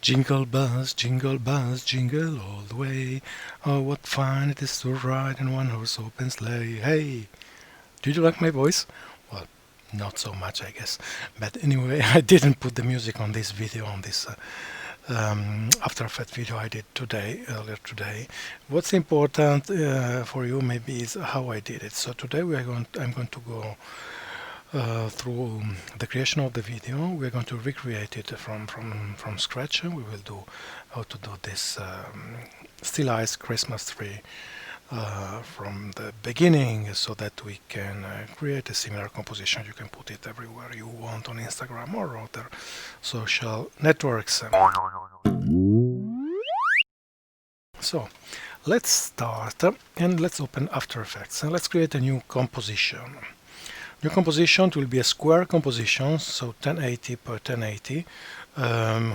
Jingle bells, jingle all the way. Oh, what fun it is to ride in one horse open sleigh. Hey, did you like my voice? Well, not so much, I guess. But anyway, I didn't put the music on this video, on this After Effects video I did today, earlier today. What's important for you maybe is how I did it. So today I'm going to go through the creation of the video. We're going to recreate it from scratch. We will do how to do this stylized Christmas tree from the beginning, so that we can create a similar composition. You can put it everywhere you want on Instagram or other social networks. So let's start and let's open After Effects and let's create a new composition. New composition will be a square composition, so 1080 per 1080.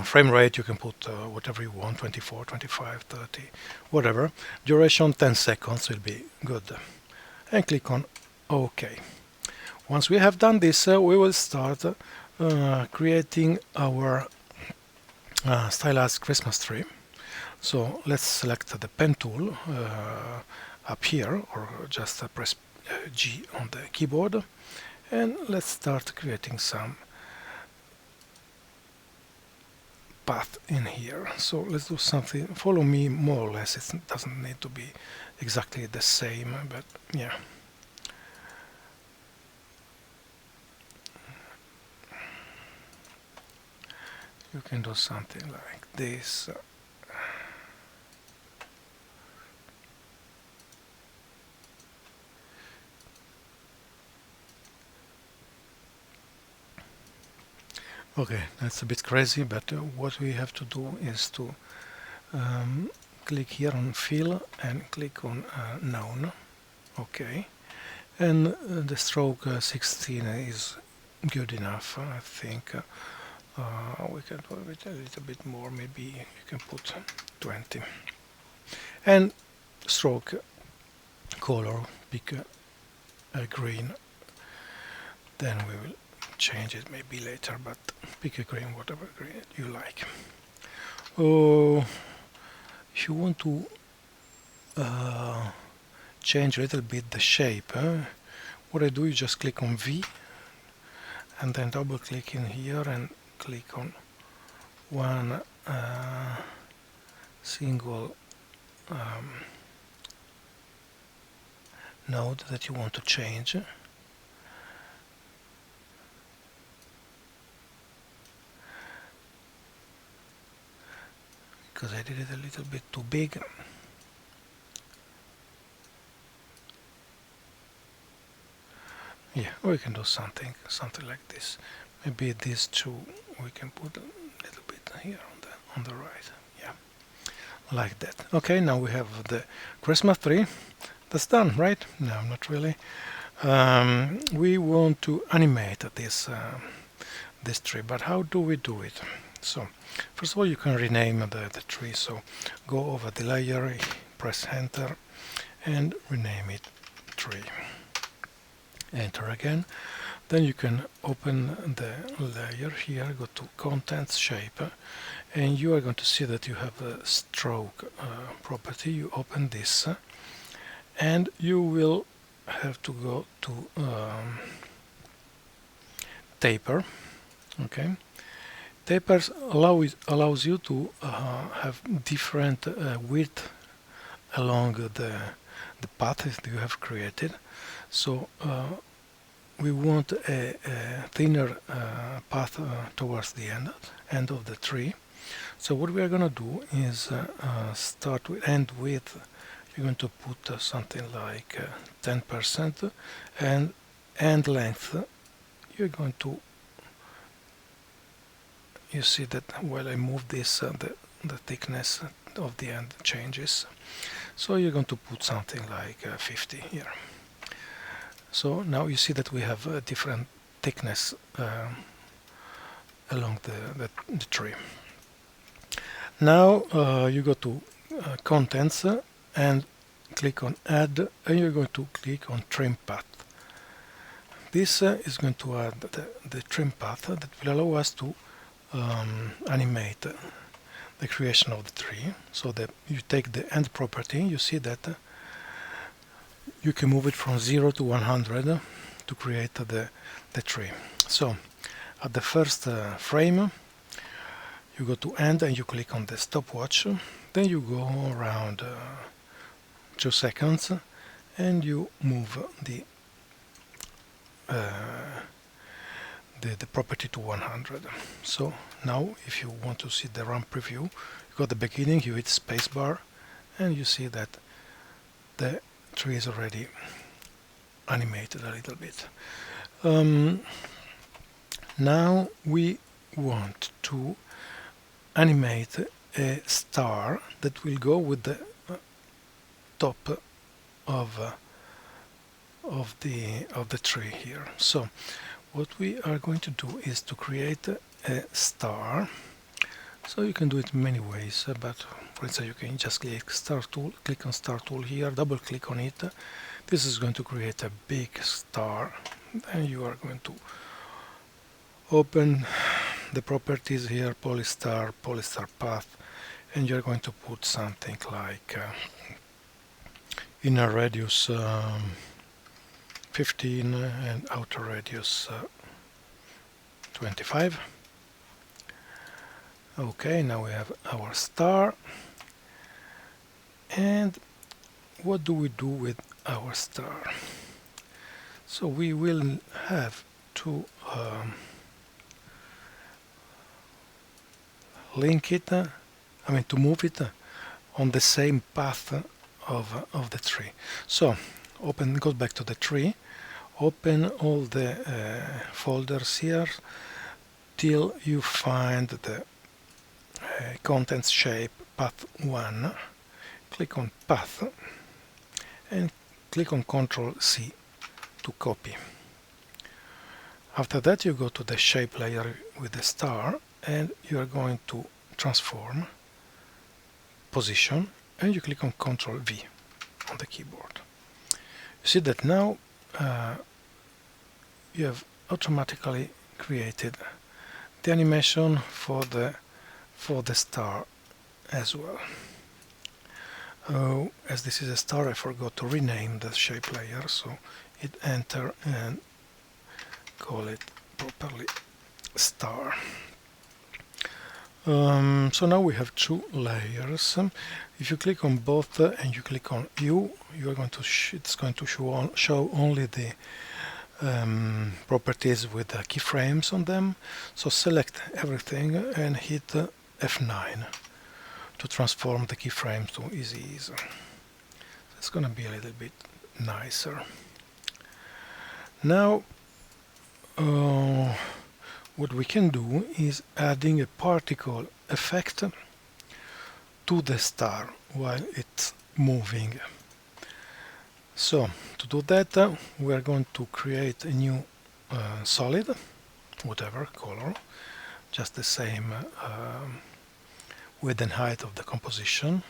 Frame rate you can put whatever you want, 24, 25, 30, whatever. Duration 10 seconds will be good. And click on OK. Once we have done this, we will start creating our stylized Christmas tree. So let's select the pen tool up here, or just press G on the keyboard, and let's start creating some path in here. So let's do something, follow me more or less. It doesn't need to be exactly the same, but yeah. You can do something like this. Okay, that's a bit crazy, but what we have to do is to click here on Fill and click on None. Okay, and the stroke 16 is good enough. I think we can do it a little bit more. Maybe you can put 20. And stroke color, pick green. Then we will change it maybe later, but pick a green, whatever green you like. If you want to change a little bit the shape, what I do is just click on V and then double click in here and click on one single node that you want to change. Because I did it a little bit too big. Yeah, we can do something like this. Maybe these two we can put a little bit here on the right. Yeah, like that. Okay, now we have the Christmas tree. That's done, right? No, not really. We want to animate this this tree, but how do we do it? So first of all, you can rename the tree. So go over the layer, press enter, and rename it tree. Enter again. Then you can open the layer here, go to contents, shape, and you are going to see that you have a stroke property. You open this, and you will have to go to taper. Okay. Tapers allows you to have different width along the path that you have created. So we want a thinner path towards the end of the tree. So what we are going to do is start with end width. You're going to put something like 10%, and end length you're going to, you see that while I move this, the thickness of the end changes. So you're going to put something like 50 here. So now you see that we have a different thickness along the tree. Now you go to contents and click on add, and you're going to click on trim path. This is going to add the trim path that will allow us to animate the creation of the tree. So that you take the end property, you see that you can move it from 0 to 100 to create the tree. So at the first frame, you go to end and you click on the stopwatch. Then you go around 2 seconds and you move the property to 100. So now if you want to see the run preview, you go at the beginning, you hit spacebar, and you see that the tree is already animated a little bit. Now we want to animate a star that will go with the top of the tree here. So what we are going to do is to create a star. So you can do it many ways, but for instance you can just click on star tool here, double click on it. This is going to create a big star. Then you are going to open the properties here, polystar path, and you're going to put something like inner radius 15 and outer radius 25. Okay, now we have our star. And what do we do with our star? So we will have to link it, to move it on the same path of the tree. So go back to the tree, open all the folders here till you find the contents shape path 1. Click on path and click on Ctrl C to copy. After that you go to the shape layer with the star and you are going to transform, position, and you click on Ctrl V on the keyboard. You see that now you have automatically created the animation for the star as well. As this is a star, I forgot to rename the shape layer, so hit enter and call it properly star. So now we have 2 layers. If you click on both and you click on U, you are going to it's going to show only the properties with the keyframes on them. So select everything and hit F9 to transform the keyframes to easy ease. It's going to be a little bit nicer. Now what we can do is adding a particle effect to the star while it's moving. So to do that we are going to create a new solid, whatever color, just the same width and height of the composition,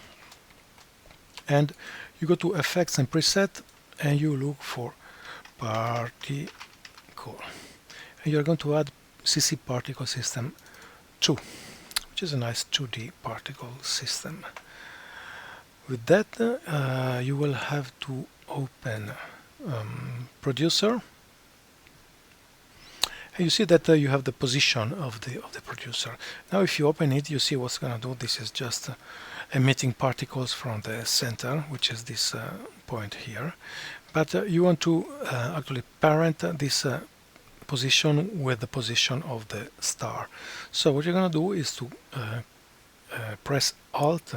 and you go to effects and preset and you look for particle, and you're going to add CC particle system 2, which is a nice 2D particle system. With that you will have to open producer, and you see that you have the position of the producer. Now if you open it, you see what's going to do. This is just emitting particles from the center, which is this point here, but you want to actually parent this position with the position of the star. So what you're going to do is to press Alt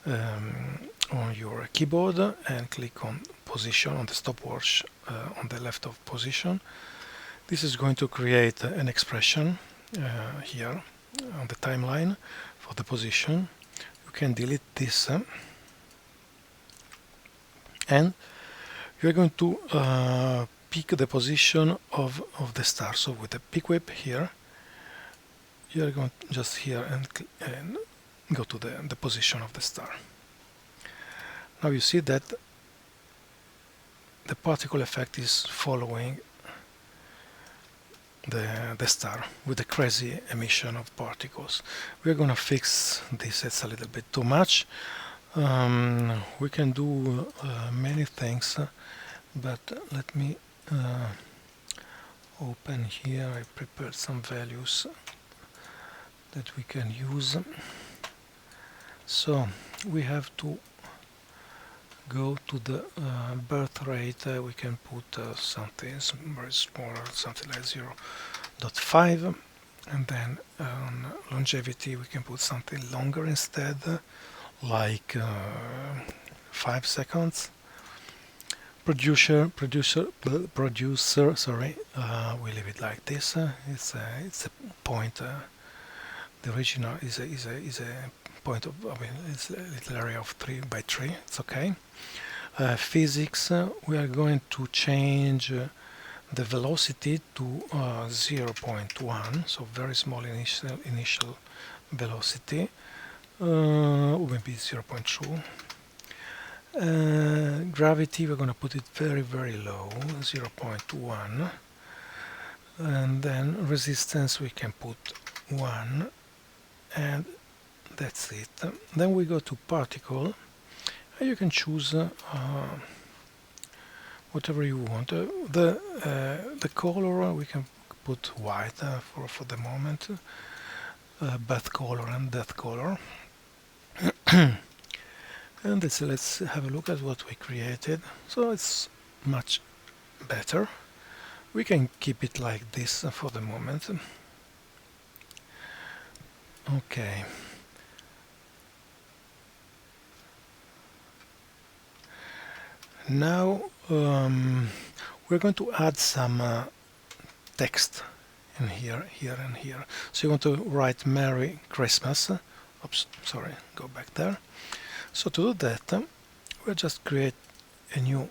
on your keyboard and click on position on the stopwatch on the left of position. This is going to create an expression here on the timeline for the position. You can delete this and you're going to pick the position of the star. So with the pick whip here, you're going just here and go to the position of the star. Now you see that the particle effect is following the star with the crazy emission of particles. We're gonna fix this. It's a little bit too much. We can do many things, but let me open here. I prepared some values that we can use. So we have to go to the birth rate. We can put something very small, something like 0.5, and then on longevity we can put something longer instead, like 5 seconds. Producer, sorry, we leave it like this. It's a point. The original is a point of, I mean, it's a little area of 3 by 3. It's okay. Physics, we are going to change the velocity to 0.1, so very small initial velocity, or maybe 0.2. Gravity, we're going to put it very low, 0.1, and then resistance we can put 1, and that's it. Then we go to particle, and you can choose whatever you want. The color we can put white for the moment, bath color and death color. And let's have a look at what we created. So it's much better. We can keep it like this for the moment. Okay. Now we're going to add some text in here, and here. So you want to write Merry Christmas. Oops, sorry, go back there. So to do that, we'll just create a new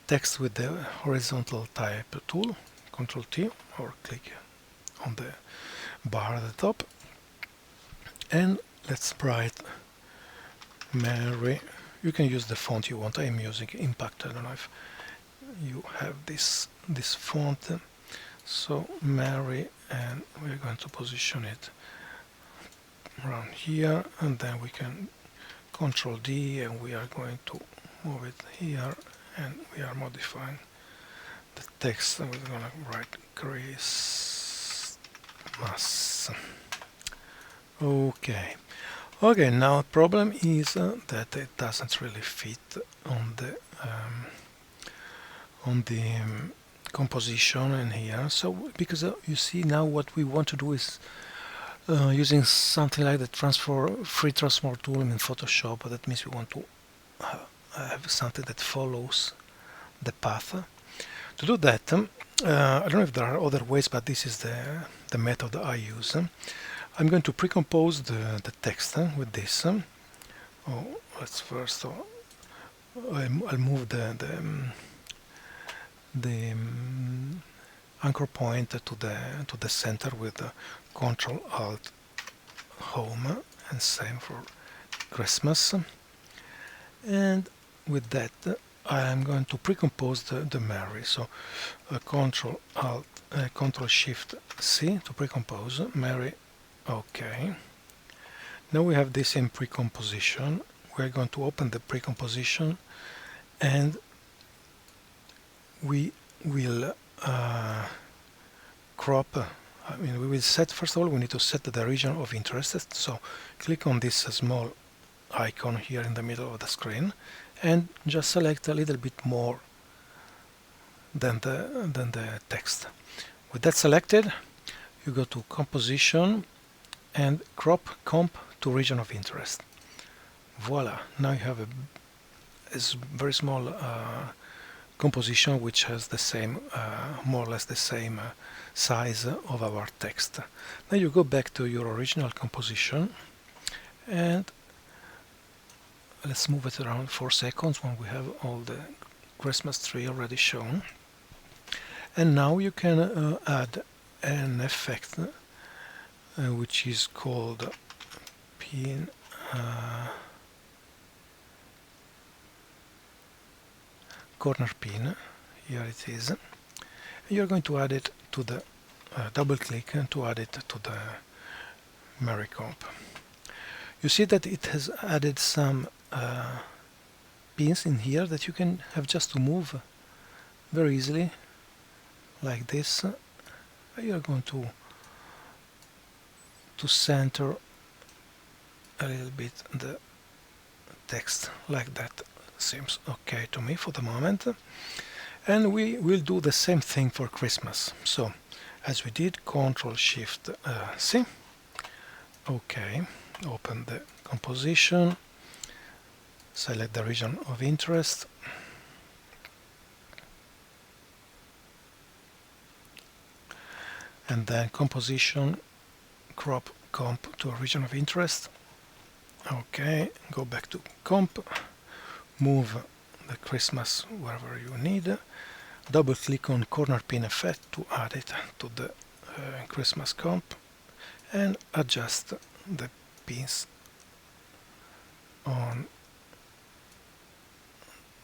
text with the horizontal type tool, Ctrl T, or click on the bar at the top, and let's write Merry. You can use the font you want. I'm using Impact. I don't know if you have this font. So Merry, and we're going to position it around here, and then we can Ctrl D, and we are going to move it here, and we are modifying the text, and we're going to write Christmas. Okay. Okay, now the problem is that it doesn't really fit on the composition in here. So because you see, now what we want to do is using something like the free transform tool in Photoshop. That means we want to have something that follows the path. To do that, I don't know if there are other ways, but this is the method I use. I'm going to pre-compose the text with this. Let's first. I'll move the anchor point to the center with Control Alt Home, and same for Christmas. And with that, I am going to pre-compose the Merry. So Control Alt Control Shift C to pre-compose Merry. Okay. Now we have this in pre-composition. We're going to open the pre-composition, and we will crop. I mean, we will set, first of all, we need to set the region of interest. So click on this small icon here in the middle of the screen, and just select a little bit more than the text. With that selected, you go to Composition and crop comp to region of interest. Voila! Now you have a very small composition which has the same, more or less the same size of our text. Now you go back to your original composition, and let's move it around 4 seconds when we have all the Christmas tree already shown. And now you can add an effect which is called pin corner pin. Here it is. You're going to add it to the double click to add it to the Mary comp. You see that it has added some pins in here that you can have just to move very easily, like this. You're going to center a little bit the text like that. Seems okay to me for the moment. And we will do the same thing for Christmas. So as we did, Ctrl Shift C. Okay, open the composition, select the region of interest, and then composition, crop comp to a region of interest. Okay, go back to comp, move the Christmas wherever you need, double click on corner pin effect to add it to the Christmas comp, and adjust the pins on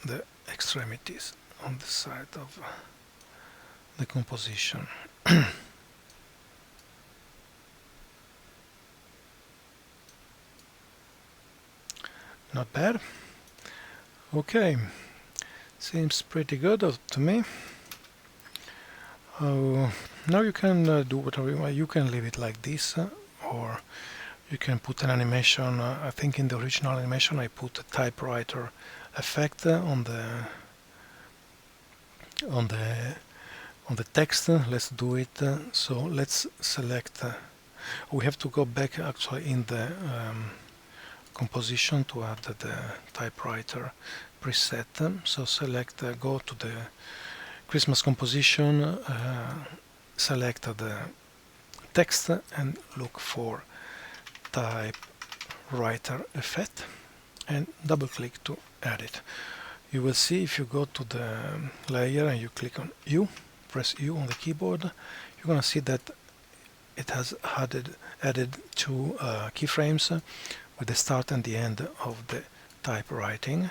the extremities on the side of the composition. Not bad. Okay, seems pretty good to me. Now you can do whatever you want. You can leave it like this, or you can put an animation. I think in the original animation I put a typewriter effect on the text. Let's do it. So let's select. We have to go back actually in the composition to add the typewriter preset. So select, go to the Christmas composition, select the text and look for typewriter effect and double click to add it. You will see if you go to the layer and you click on U, press U on the keyboard, you're going to see that it has added two keyframes with the start and the end of the typewriting.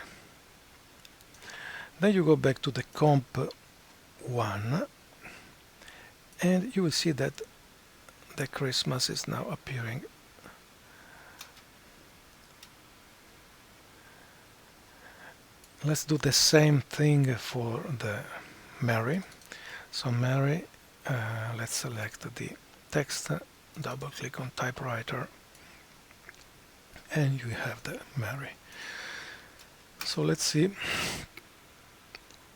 Then you go back to the comp 1 and you will see that the Christmas is now appearing. Let's do the same thing for the Mary. So Mary, let's select the text, double click on typewriter, and you have the Mary. So let's see.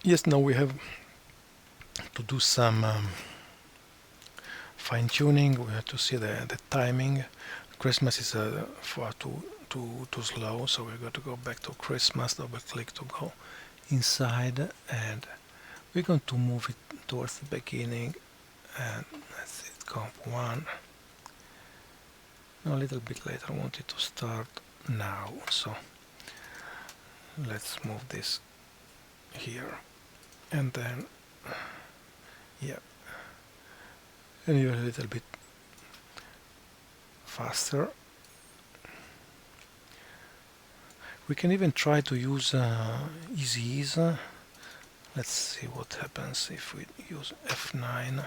Yes, now we have to do some fine-tuning. We have to see the timing. Christmas is far too slow, so we're going to go back to Christmas, double click to go inside, and we're going to move it towards the beginning, and that's it, comp 1. Now a little bit later I want it to start now, so let's move this here, and then yeah, and you're a little bit faster. We can even try to use easy ease. Let's see what happens if we use F9,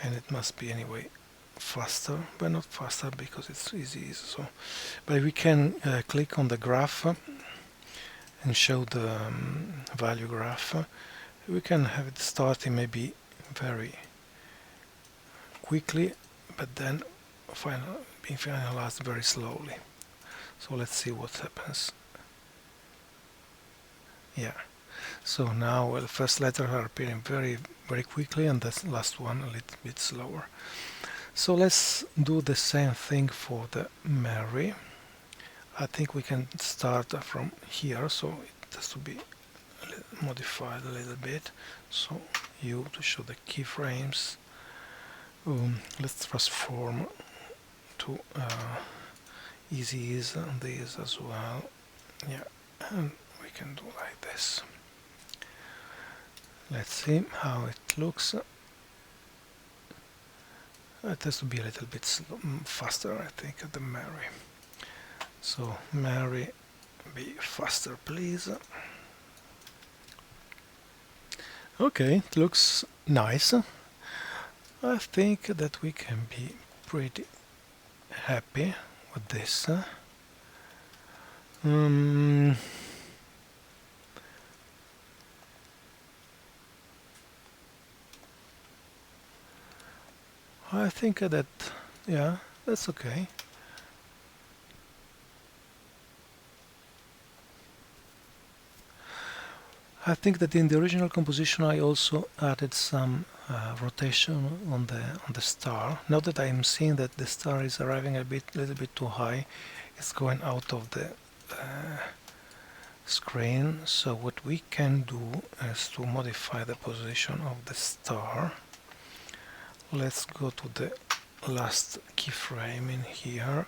and it must be anyway faster, but not faster because it's easy ease. So, but we can click on the graph and show the value graph. We can have it starting maybe very quickly, but then being finalized very slowly. So let's see what happens. Yeah. So now the first letters are appearing very, very quickly, and the last one a little bit slower. So let's do the same thing for the Mary. I think we can start from here, so it has to be modified a little bit. So U to show the keyframes. Let's transform to easy ease on these as well. Yeah, and we can do like this. Let's see how it looks. It has to be a little bit faster, I think, at the Mary. So Mary, be faster, please. Okay, it looks nice. I think that we can be pretty happy with this. Um, I think that, yeah, that's okay. I think that in the original composition I also added some rotation on the star. Now that I'm seeing that the star is arriving a little bit too high, it's going out of the screen. So what we can do is to modify the position of the star. Let's go to the last keyframe in here.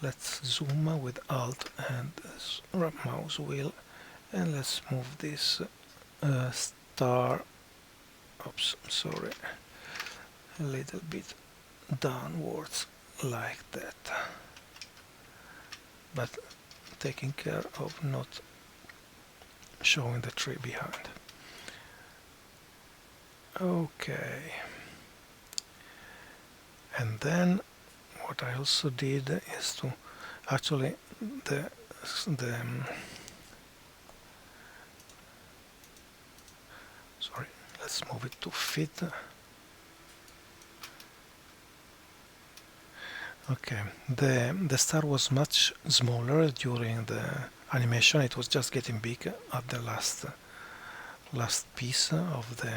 Let's zoom with Alt and mouse wheel, and let's move this star, oops, sorry, a little bit downwards like that, but taking care of not showing the tree behind. Okay, and then what I also did is to actually the sorry, let's move it to fit. Okay, the star was much smaller during the animation. It was just getting big at the last piece of the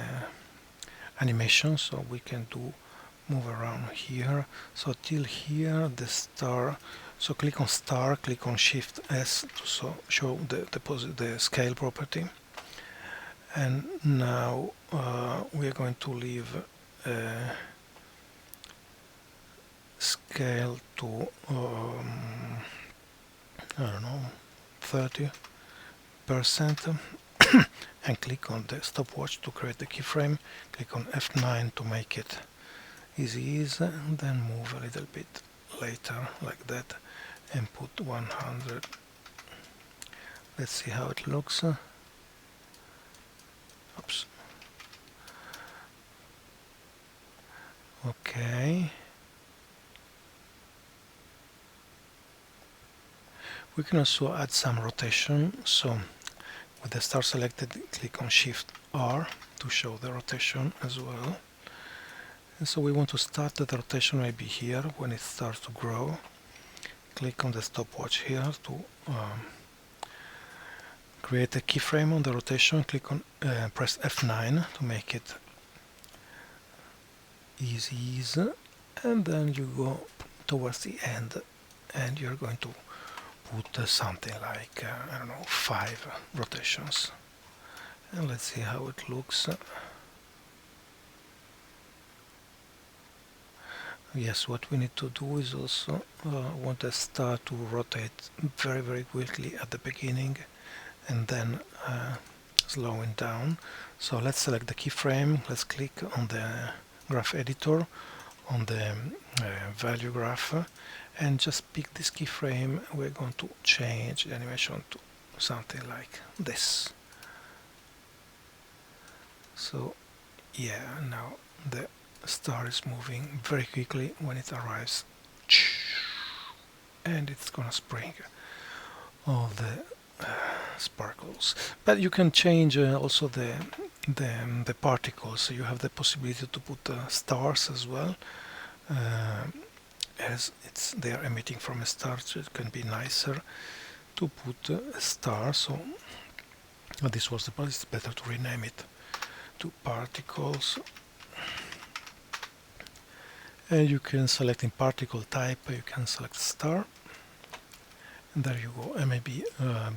animation, so we can move around here. So till here the star. So click on star, click on Shift S to show the scale property. And now we are going to leave scale to I don't know, 30%, and click on the stopwatch to create the keyframe. Click on F9 to make it easy, and then move a little bit later like that and put 100. Let's see how it looks. Oops. Okay. We can also add some rotation. So with the star selected, click on Shift R to show the rotation as well. And so we want to start the rotation maybe here when it starts to grow. Click on the stopwatch here to create a keyframe on the rotation. Click on press F9 to make it easy, and then you go towards the end, and you're going to put something like I don't know, 5 rotations, and let's see how it looks. Yes, what we need to do is also want the star to rotate very quickly at the beginning and then slowing down. So let's select the keyframe, let's click on the graph editor, on the value graph, and just pick this keyframe. We're going to change the animation to something like this. So yeah, now the star is moving very quickly when it arrives, and it's gonna spring all the sparkles. But you can change also the particles. So you have the possibility to put stars as well, as they are emitting from a star, so it can be nicer to put a star. So this was it's better to rename it to particles. And you can select in particle type, you can select star, and there you go. And maybe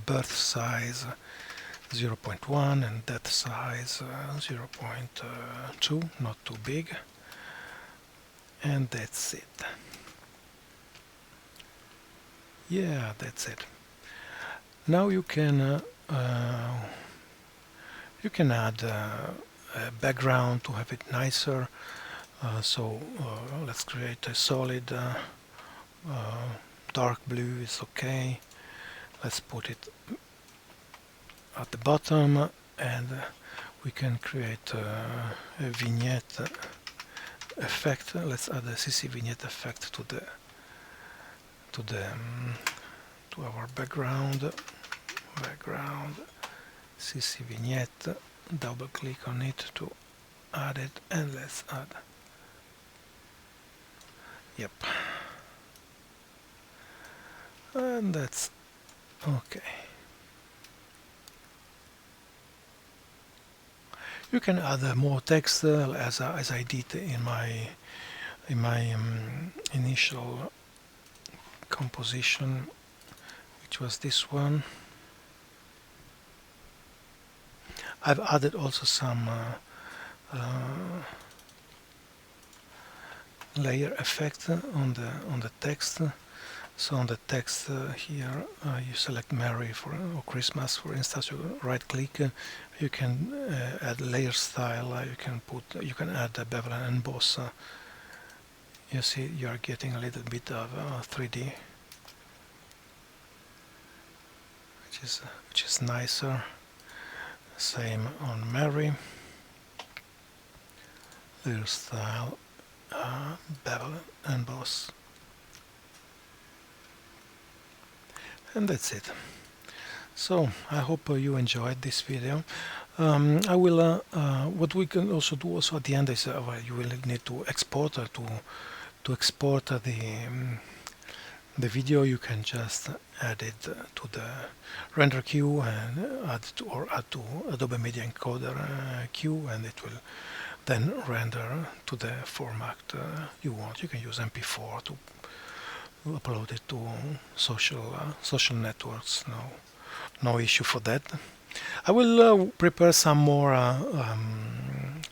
birth size 0.1 and depth size 0.2, not too big, and that's it. Yeah, that's it. Now you can add a background to have it nicer. So let's create a solid dark blue is okay. Let's put it at the bottom, and we can create a vignette effect. Let's add a CC vignette effect to the to the to our background. CC vignette. Double click on it to add it, and let's add. Yep. And that's okay. You can add more text as I did in my initial composition, which was this one. I've added also some layer effect on the text. So on the text here, you select Mary or Christmas, for instance. You right-click. You can add layer style. You can add a bevel and emboss. You see, you are getting a little bit of 3D, which is nicer. Same on Mary. Layer style, bevel and emboss. And that's it. So I hope you enjoyed this video. I will. What we can also do at the end is you will need to export to export the video. You can just add it to the render queue and add to Adobe Media Encoder queue, and it will then render to the format you want. You can use MP4 to upload it to social networks. No issue for that. I will prepare some more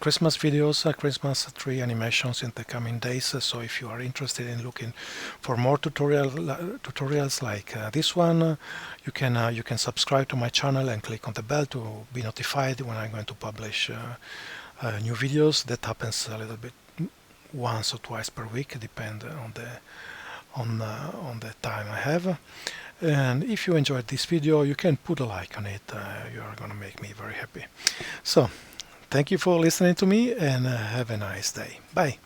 Christmas videos, Christmas tree animations in the coming days. So if you are interested in looking for more tutorials like this one, you can subscribe to my channel and click on the bell to be notified when I'm going to publish new videos. That happens a little bit once or twice per week, depending on the time I have. And if you enjoyed this video, you can put a like on it. You are gonna make me very happy. So thank you for listening to me, and have a nice day. Bye.